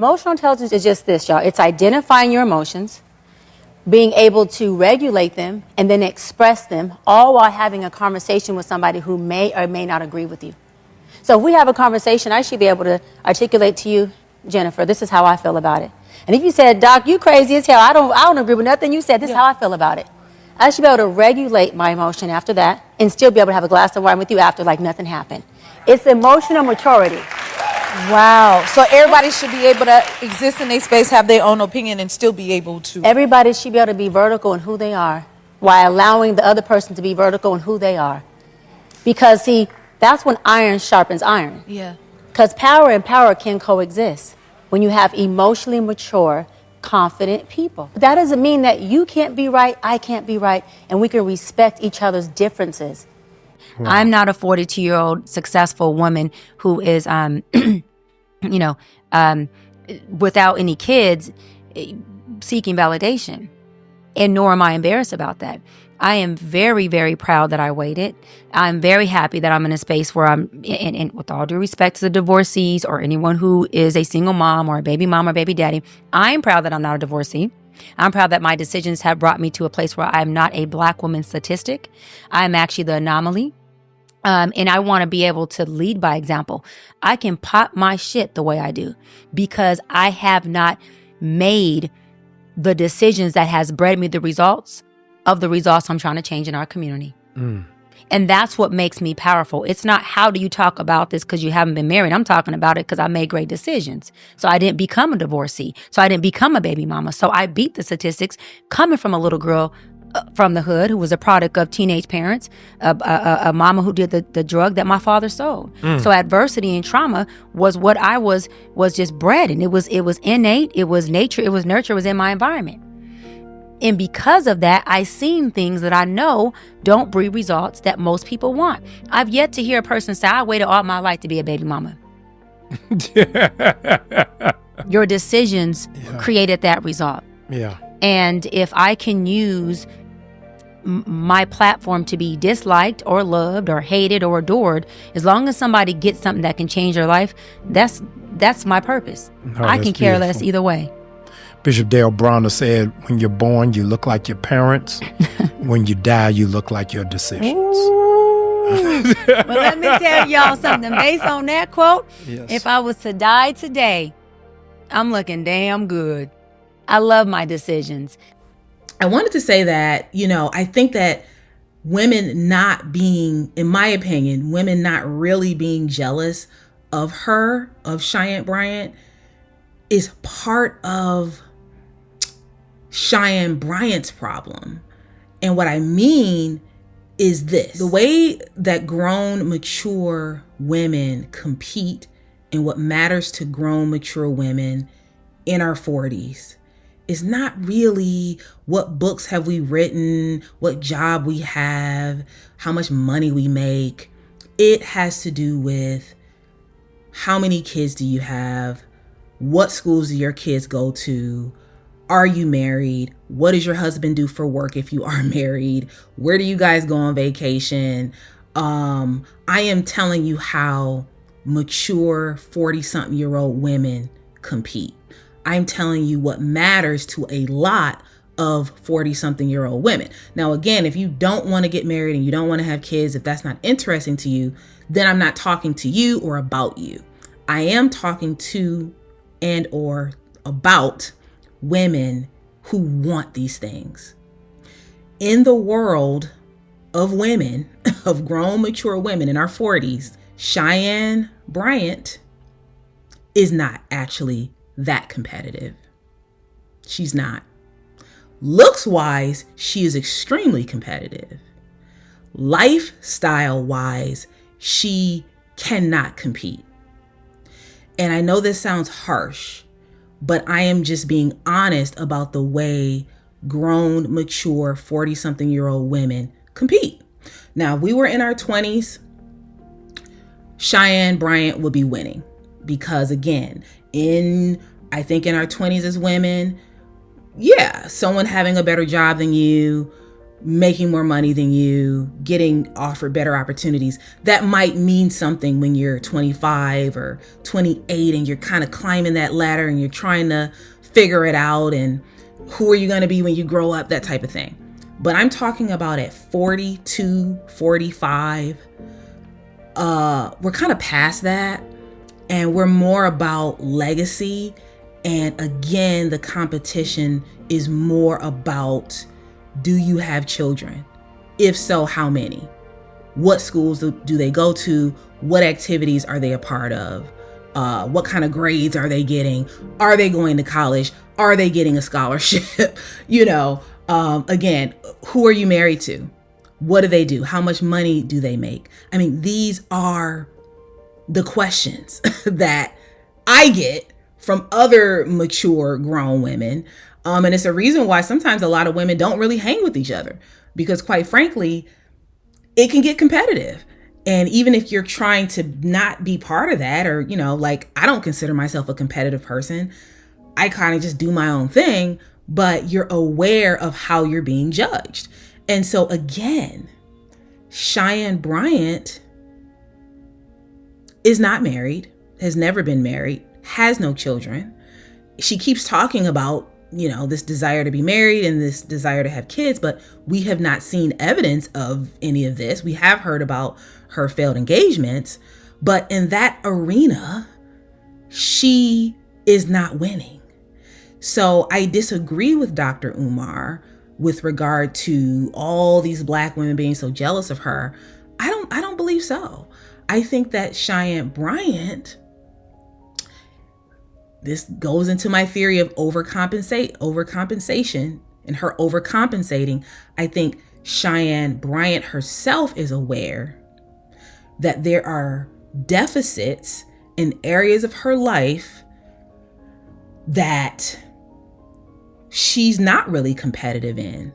Emotional intelligence is just this, y'all. It's identifying your emotions, being able to regulate them, and then express them, all while having a conversation with somebody who may or may not agree with you. So if we have a conversation, I should be able to articulate to you, Jennifer, this is how I feel about it. And if you said, Doc, you crazy as hell, I don't agree with nothing you said, this is how I feel about it. I should be able to regulate my emotion after that and still be able to have a glass of wine with you after like nothing happened. It's emotional maturity. Wow. So everybody should be able to exist in their space, have their own opinion, and still be able to. Everybody should be able to be vertical in who they are while allowing the other person to be vertical in who they are. Because, see, that's when iron sharpens iron. Yeah. Because power and power can coexist when you have emotionally mature, confident people. But that doesn't mean that you can't be right, I can't be right, and we can respect each other's differences. Wow. I'm not a 42-year-old successful woman who is, without any kids, seeking validation. And nor am I embarrassed about that. I am very, very proud that I waited. I'm very happy that I'm in a space where I'm, and with all due respect to the divorcees or anyone who is a single mom or a baby mom or baby daddy, I'm proud that I'm not a divorcee. I'm proud that my decisions have brought me to a place where I'm not a Black woman statistic. I'm actually the anomaly. And I want to be able to lead by example. I can pop my shit the way I do because I have not made the decisions that has bred me the results of the results I'm trying to change in our community. And that's what makes me powerful. It's not how do you talk about this because you haven't been married. I'm talking about it because I made great decisions. So I didn't become a divorcee. So I didn't become a baby mama. So I beat the statistics coming from a little girl from the hood who was a product of teenage parents, a mama who did the drug that my father sold. So adversity and trauma was what I was just bred, and it was innate, it was nature, it was nurture, it was in my environment. And because of that, I seen things that I know don't breed results that most people want. I've yet to hear a person say, I waited all my life to be a baby mama. Your decisions created that result. Yeah. And if I can use my platform to be disliked or loved or hated or adored, as long as somebody gets something that can change their life, that's my purpose. I can care less either way. Bishop Dale Bronner said, when you're born, you look like your parents. When you die, you look like your decisions. Well, let me tell y'all something. Based on that quote, if I was to die today, I'm looking damn good. I love my decisions. I wanted to say that, I think that women not being, in my opinion, women not really being jealous of her, of Cheyenne Bryant, is part of Cheyenne Bryant's problem. And what I mean is this: the way that grown, mature women compete and what matters to grown, mature women in our 40s is not really what books have we written, what job we have, how much money we make. It has to do with how many kids do you have, what schools do your kids go to, are you married, what does your husband do for work if you are married, where do you guys go on vacation. I am telling you how mature 40-something-year-old women compete. I'm telling you what matters to a lot of 40-something-year-old women. Now, again, if you don't want to get married and you don't want to have kids, if that's not interesting to you, then I'm not talking to you or about you. I am talking to and or about women who want these things. In the world of women, of grown, mature women in our 40s, Cheyenne Bryant is not actually that competitive. She's not. Looks wise, she is extremely competitive. Lifestyle wise, she cannot compete. And I know this sounds harsh, but I am just being honest about the way grown, mature, 40-something-year-old women compete. Now, if we were in our 20s, Cheyenne Bryant would be winning because, again, I think in our 20s as women, someone having a better job than you, making more money than you, getting offered better opportunities. That might mean something when you're 25 or 28 and you're kind of climbing that ladder and you're trying to figure it out, and who are you going to be when you grow up, that type of thing. But I'm talking about at 42, 45, we're kind of past that, and we're more about legacy. And again, the competition is more about, do you have children? If so, how many? What schools do they go to? What activities are they a part of? What kind of grades are they getting? Are they going to college? Are they getting a scholarship? Again, who are you married to? What do they do? How much money do they make? I mean, these are the questions that I get from other mature grown women. And it's a reason why sometimes a lot of women don't really hang with each other, because quite frankly, it can get competitive. And even if you're trying to not be part of that, or, I don't consider myself a competitive person. I kind of just do my own thing, but you're aware of how you're being judged. And so again, Cheyenne Bryant is not married, has never been married, has no children. She keeps talking about, this desire to be married and this desire to have kids, but we have not seen evidence of any of this. We have heard about her failed engagements, but in that arena, she is not winning. So I disagree with Dr. Umar with regard to all these Black women being so jealous of her. I don't believe so. I think that Cheyenne Bryant, this goes into my theory of overcompensation and her overcompensating. I think Cheyenne Bryant herself is aware that there are deficits in areas of her life that she's not really competitive in.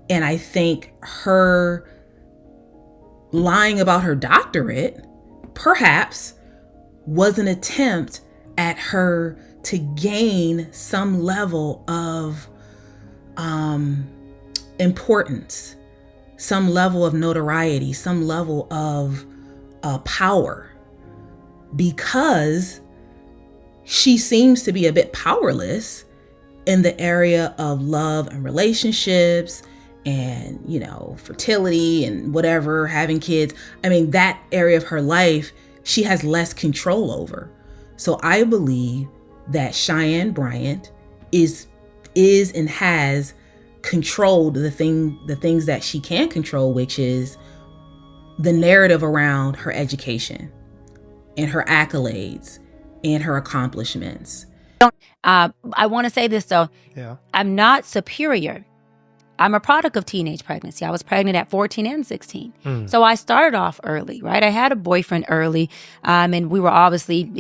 And I think her lying about her doctorate perhaps was an attempt at her to gain some level of importance, some level of notoriety, some level of power, because she seems to be a bit powerless in the area of love and relationships and, fertility and whatever, having kids. I mean, that area of her life, she has less control over. So I believe that Cheyenne Bryant is and has controlled the things that she can control, which is the narrative around her education and her accolades and her accomplishments. I want to say this though. Yeah. I'm not superior. I'm a product of teenage pregnancy. I was pregnant at 14 and 16. So I started off early, right? I had a boyfriend early, and we were obviously,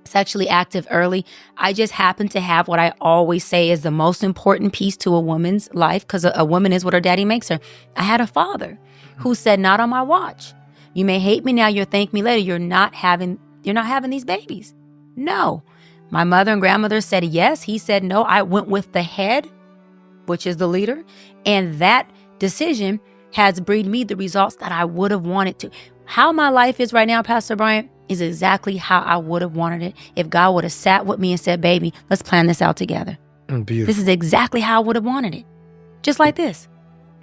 sexually active early. I just happened to have what I always say is the most important piece to a woman's life, because a woman is what her daddy makes her. I had a father who said, "Not on my watch. You may hate me now, you'll thank me later. You're not having these babies." No. My mother and grandmother said yes. He said no. I went with the head, which is the leader. And that decision has breed me the results that I would have wanted to. How my life is right now, Pastor Bryant, is exactly how I would have wanted it if God would have sat with me and said, "Baby, let's plan this out together." Beautiful. This is exactly how I would have wanted it. Just like this.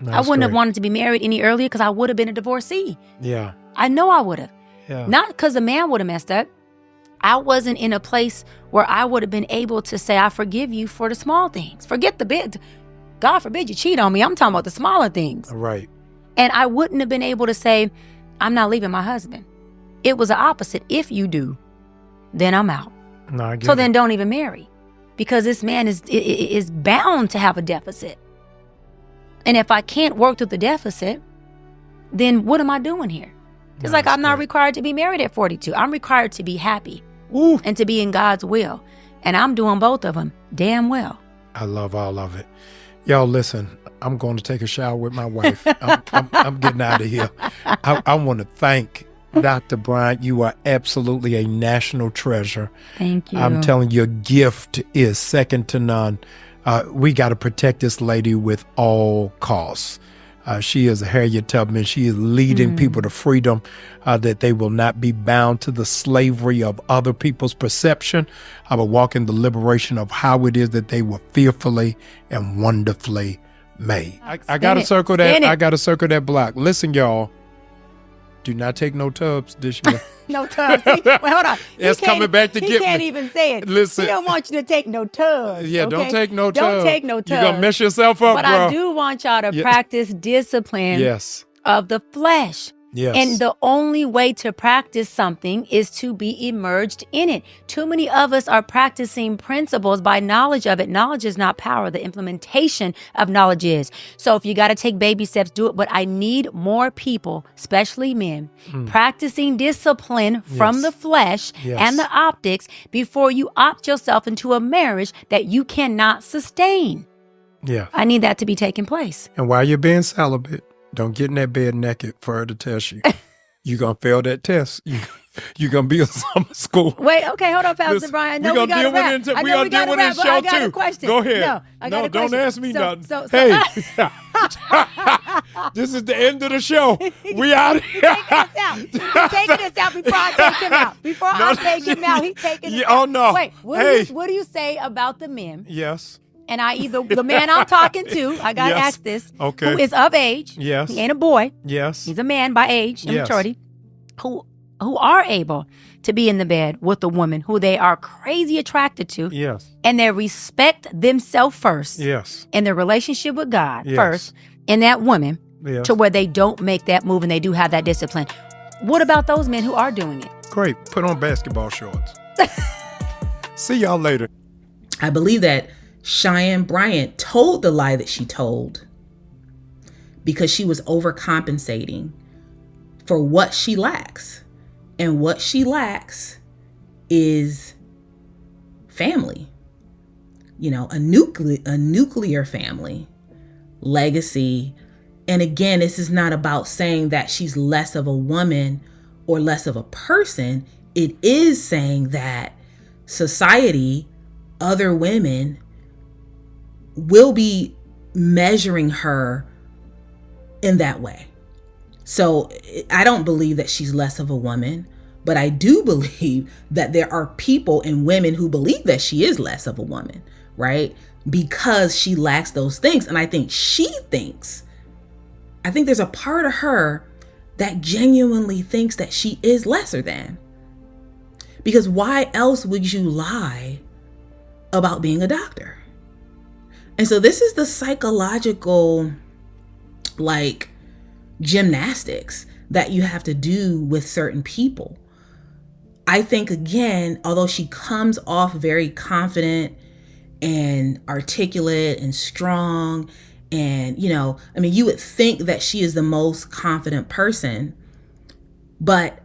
I wouldn't have wanted to be married any earlier because I would have been a divorcee. Yeah. I know I would have. Yeah. Not because the man would have messed up. I wasn't in a place where I would have been able to say, "I forgive you for the small things." Forget the big. God forbid you cheat on me. I'm talking about the smaller things. Right. And I wouldn't have been able to say, "I'm not leaving my husband." It was the opposite. If you do, then I'm out. No, I get So it. then don't even marry, because this man is bound to have a deficit. And if I can't work through the deficit, then what am I doing here? It's like I'm not required to be married at 42. I'm required to be happy and to be in God's will. And I'm doing both of them damn well. I love all of it. Y'all listen, I'm going to take a shower with my wife. I'm getting out of here. I want to thank Dr. Bryant. You are absolutely a national treasure. Thank you. I'm telling you, your gift is second to none. We got to protect this lady with all costs. She is a Harriet Tubman. She is leading people to freedom, that they will not be bound to the slavery of other people's perception, but walk in the liberation of how it is that they were fearfully and wonderfully made. I got to circle that. I got to circle that block. Listen, y'all. Do not take no tubs this year. No tubs. Wait, hold on. It's coming back to get me. He can't even say it. Listen. He don't want you to take no tubs. Yeah, okay? don't take no tubs. Don't take no tubs. You're going to mess yourself up, but bro. I do want y'all to practice discipline of the flesh. Yes. And the only way to practice something is to be immersed in it. Too many of us are practicing principles by knowledge of it. Knowledge is not power. The implementation of knowledge is. So if you got to take baby steps, do it. But I need more people, especially men, practicing discipline from the flesh and the optics before you opt yourself into a marriage that you cannot sustain. Yeah. I need that to be taking place. And while you're being celibate, don't get in that bed naked for her to test you. You're going to fail that test. You're going to be in summer school. Wait, okay, hold on, Pastor Brian. No, we got to wrap. We're going to deal with it in show 2. I got a question. Go ahead. No, I got a question. Don't ask me nothing. So, hey, this is the end of the show. We out of here. He's taking this out before I take him out. Before I take him out, he's taking it out. Oh, no. Wait, what do you say about the men? Yes. And the man I'm talking to, I got to ask this, okay, who is of age. Yes. He ain't a boy. Yes. He's a man by age and maturity, who are able to be in the bed with a woman who they are crazy attracted to. Yes. And they respect themselves first. Yes. And their relationship with God first. And that woman to where they don't make that move and they do have that discipline. What about those men who are doing it? Great. Put on basketball shorts. See y'all later. I believe that Cheyenne Bryant told the lie that she told because she was overcompensating for what she lacks. And what she lacks is family. You know, a nuclear family, legacy. And again, this is not about saying that she's less of a woman or less of a person. It is saying that society, other women, will be measuring her in that way. So I don't believe that she's less of a woman, but I do believe that there are people and women who believe that she is less of a woman, right? Because she lacks those things. And I think there's a part of her that genuinely thinks that she is lesser than. Because why else would you lie about being a doctor? And so this is the psychological, gymnastics that you have to do with certain people. I think, again, although she comes off very confident and articulate and strong, and, you would think that she is the most confident person, but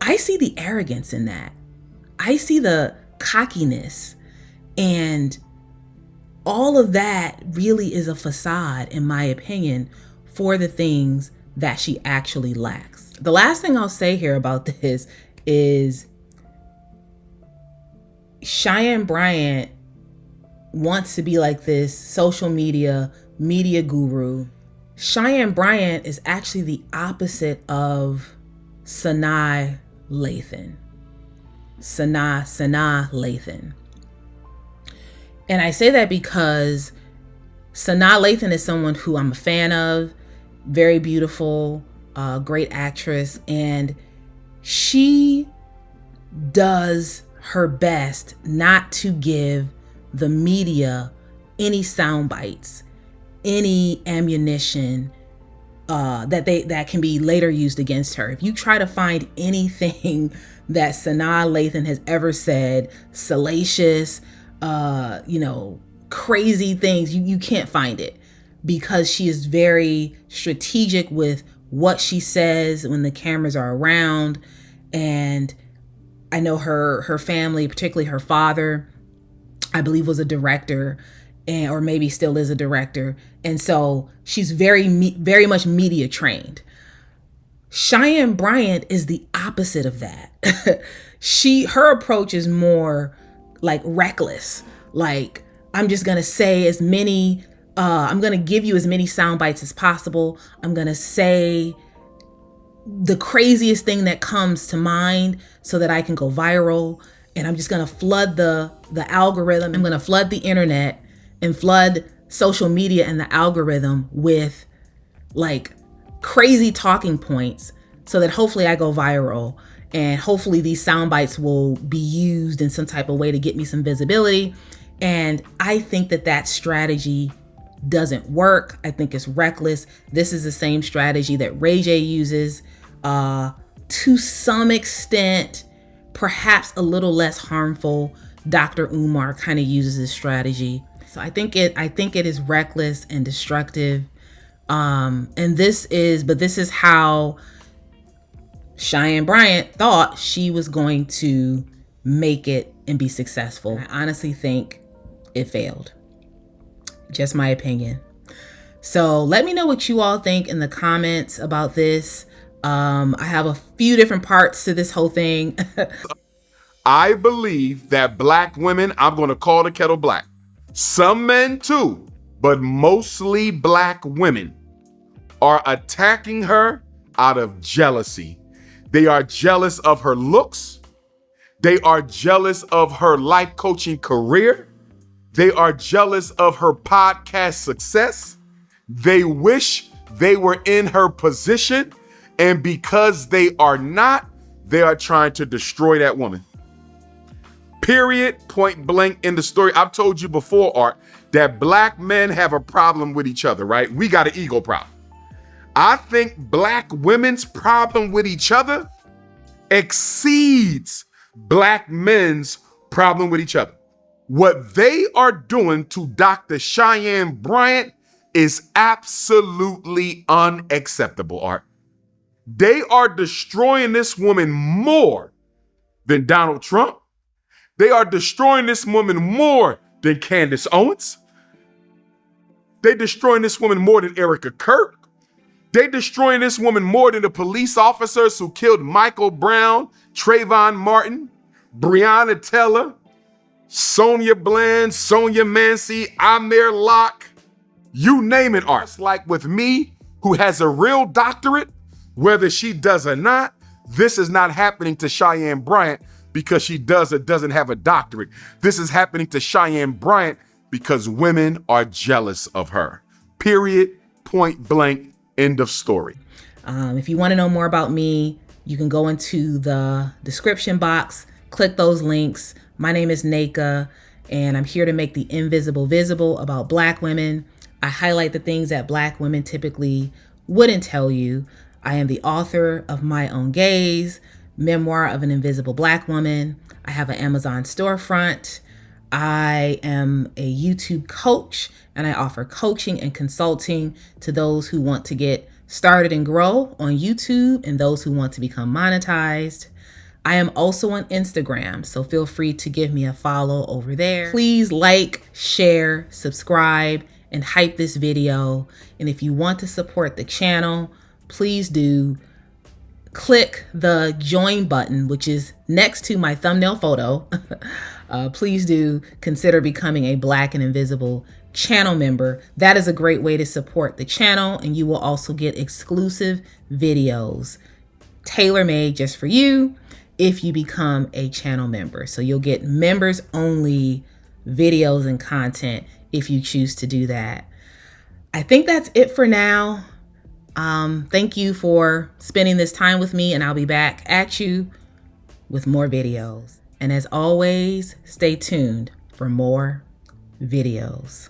I see the arrogance in that. I see the cockiness, and all of that really is a facade, in my opinion, for the things that she actually lacks. The last thing I'll say here about this is Cheyenne Bryant wants to be like this social media guru. Cheyenne Bryant is actually the opposite of Sanaa Lathan. Sanaa Lathan. And I say that because Sanaa Lathan is someone who I'm a fan of, very beautiful, great actress, and she does her best not to give the media any sound bites, any ammunition that can be later used against her. If you try to find anything that Sanaa Lathan has ever said, salacious, crazy things, you can't find it, because she is very strategic with what she says when the cameras are around. And I know her family, particularly her father, I believe was a director, or maybe still is a director. And so she's very much media trained. Cheyenne Bryant is the opposite of that. Her approach is more like reckless. Like, I'm just going to say as many, I'm going to give you as many sound bites as possible. I'm going to say the craziest thing that comes to mind so that I can go viral. And I'm just going to flood the algorithm. I'm going to flood the internet and flood social media and the algorithm with like crazy talking points so that hopefully I go viral, and hopefully these sound bites will be used in some type of way to get me some visibility. And I think that strategy doesn't work. I think it's reckless. This is the same strategy that Ray J uses, to some extent, perhaps a little less harmful. Dr. Umar kind of uses this strategy. So I think it is reckless and destructive. And this is how Cheyenne Bryant thought she was going to make it and be successful. I honestly think it failed. Just my opinion. So let me know what you all think in the comments about this. I have a few different parts to this whole thing. I believe that black women, I'm going to call the kettle black. Some men too, but mostly black women are attacking her out of jealousy. They are jealous of her looks. They are jealous of her life coaching career. They are jealous of her podcast success. They wish they were in her position. And because they are not, they are trying to destroy that woman. Period, point blank in the story. I've told you before, Art, that black men have a problem with each other, right? We got an ego problem. I think black women's problem with each other exceeds black men's problem with each other. What they are doing to Dr. Cheyenne Bryant is absolutely unacceptable, Art. They are destroying this woman more than Donald Trump. They are destroying this woman more than Candace Owens. They're destroying this woman more than Erica Kirk. They're destroying this woman more than the police officers who killed Michael Brown, Trayvon Martin, Breonna Taylor, Sonia Bland, Sonia Mancy, Amir Locke, you name it, Art. Like with me, who has a real doctorate, whether she does or not, this is not happening to Cheyenne Bryant because she does or doesn't have a doctorate. This is happening to Cheyenne Bryant because women are jealous of her. Period, point blank, end of story. If you want to know more about me, you can go into the description box, click those links. My name is Naka, and I'm here to make the invisible visible about black women. I highlight the things that black women typically wouldn't tell you. I am the author of My Own Gaze, Memoir of an Invisible Black Woman. I have an Amazon storefront. I am a YouTube coach, and I offer coaching and consulting to those who want to get started and grow on YouTube and those who want to become monetized. I am also on Instagram, so feel free to give me a follow over there. Please like, share, subscribe, and hype this video. And if you want to support the channel, please do click the join button, which is next to my thumbnail photo. Please do consider becoming a Black and Invisible channel member. That is a great way to support the channel, and you will also get exclusive videos tailor-made just for you if you become a channel member. So you'll get members only videos and content if you choose to do that. I think that's it for now. Thank you for spending this time with me, and I'll be back at you with more videos. And as always, stay tuned for more videos.